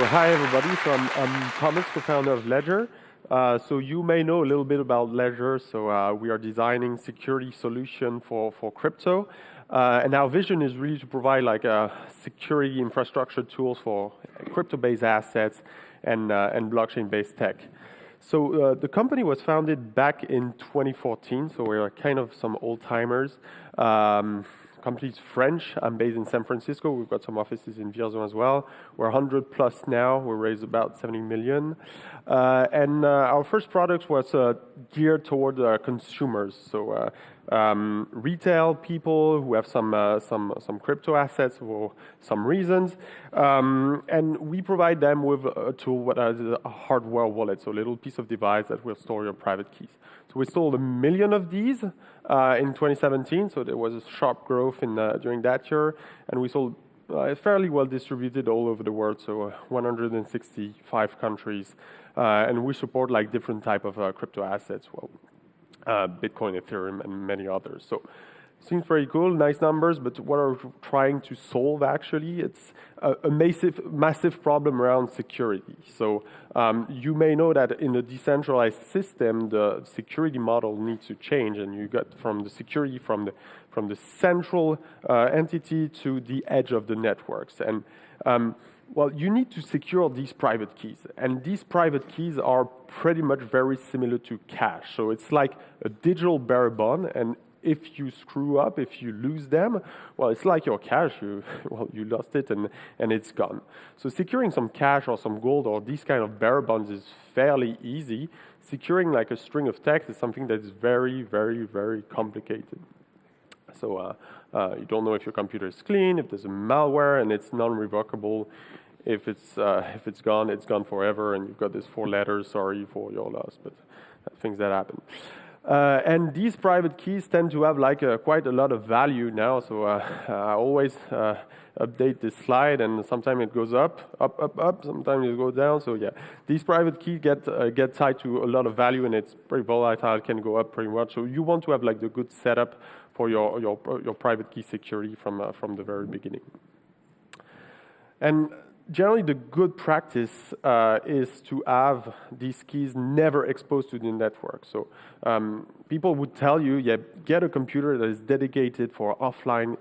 Hi everybody. I'm Thomas, co-founder of Ledger. So you may know a little bit about Ledger. So we are designing security solution for crypto, and our vision is really to provide like a security infrastructure tools for crypto-based assets and blockchain-based tech. So the company was founded back in 2014. So we're kind of some old timers. Company's French. I'm based in San Francisco. We've got some offices in Vierzon as well. We're 100 plus now. We raised about 70 million. And our first product was geared toward consumers. So retail people who have some crypto assets for some reasons. And we provide them with a tool, what is a hardware wallet, so a little piece of device that will store your private keys. So we sold 1 million of these in 2017, so there was a sharp growth during that year, and we sold fairly well distributed all over the world, so 165 countries, and we support like different type of crypto assets, Bitcoin, Ethereum, and many others. So seems very cool, nice numbers, but what are we trying to solve actually? It's a massive problem around security. So you may know that in a decentralized system, the security model needs to change, and you got from the security from the central entity to the edge of the networks. And well, you need to secure these private keys, and these private keys are pretty much very similar to cash. So it's like a digital bearer bond, and if you screw up, if you lose them, well, it's like your cash. You lost it and it's gone. So securing some cash or some gold or these kind of bearer bonds is fairly easy. Securing like a string of text is something that is very, very, very complicated. So you don't know if your computer is clean, if there's a malware, and it's non-revocable. If it's gone forever, and you've got this 4 letters, sorry for your loss, but things that happen. And these private keys tend to have like quite a lot of value now. So I always update this slide, and sometimes it goes up. Sometimes it goes down. So yeah, these private keys get tied to a lot of value, and it's pretty volatile. It can go up pretty much. So you want to have like the good setup for your private key security from the very beginning. And generally, the good practice is to have these keys never exposed to the network. So people would tell you, yeah, get a computer that is dedicated for offline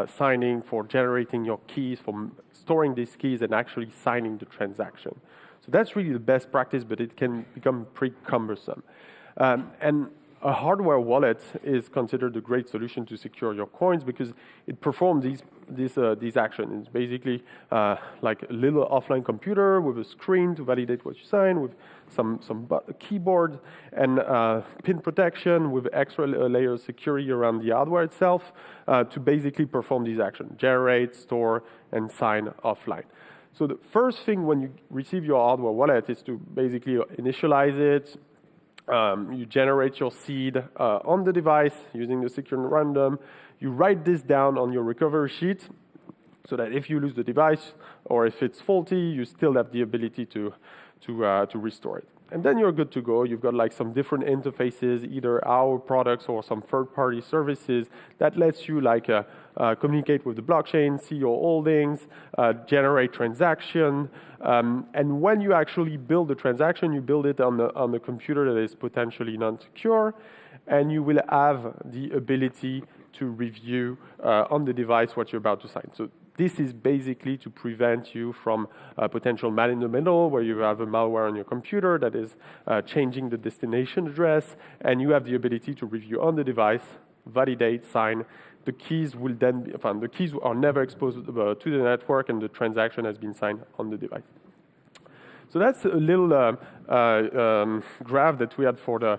signing, for generating your keys, for storing these keys, and actually signing the transaction. So that's really the best practice, but it can become pretty cumbersome. And a hardware wallet is considered a great solution to secure your coins because it performs these actions. It's basically like a little offline computer with a screen to validate what you sign, with some keyboard and pin protection with extra layer of security around the hardware itself to basically perform these actions: generate, store, and sign offline. So the first thing when you receive your hardware wallet is to basically initialize it. You generate your seed on the device using the secure and random. You write this down on your recovery sheet so that if you lose the device or if it's faulty, you still have the ability to restore it. And then you're good to go. You've got like some different interfaces, either our products or some third-party services that lets you like communicate with the blockchain, see your holdings, generate transaction. And when you actually build the transaction, you build it on the computer that is potentially non-secure, and you will have the ability to review on the device what you're about to sign. So this is basically to prevent you from potential man in the middle, where you have a malware on your computer that is changing the destination address, and you have the ability to review on the device, validate, sign. The keys will then be, the keys are never exposed to the network, and the transaction has been signed on the device. So that's a little graph that we had for the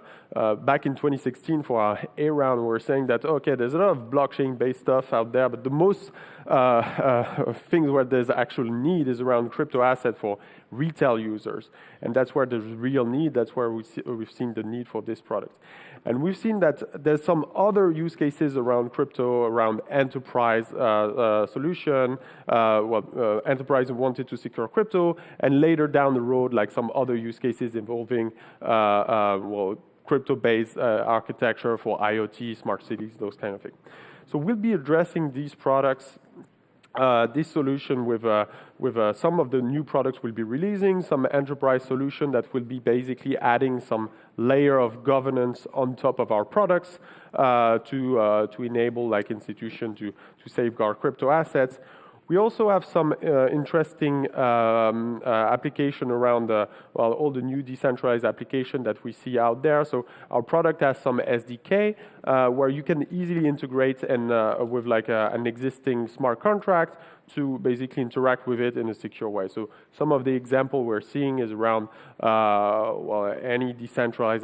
back in 2016 for our A round. We're saying that okay, there's a lot of blockchain-based stuff out there, but the most things where there's actual need is around crypto asset for retail users, and that's where there's real need. That's where we've seen the need for this product, and we've seen that there's some other use cases around crypto, around enterprise solution. Enterprise wanted to secure crypto, and later down the road, like some other use cases involving crypto-based architecture for IoT, smart cities, those kind of things. So we'll be addressing these products this solution with some of the new products we'll be releasing, some enterprise solution that will be basically adding some layer of governance on top of our products to enable like institution to safeguard crypto assets. We also have some interesting application around all the new decentralized application that we see out there. So our product has some SDK where you can easily integrate and with like an existing smart contract to basically interact with it in a secure way. So some of the example we're seeing is around any decentralized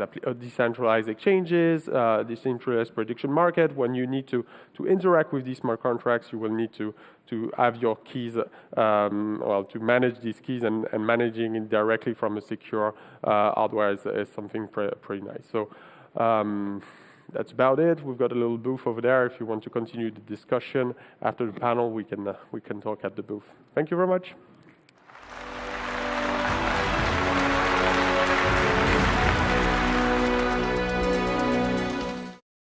exchanges, decentralized prediction market. When you need to interact with these smart contracts, you will need to have your keys, to manage these keys and managing it directly from a secure hardware is something pretty nice. So that's about it. We've got a little booth over there. If you want to continue the discussion after the panel, we can talk at the booth. Thank you very much.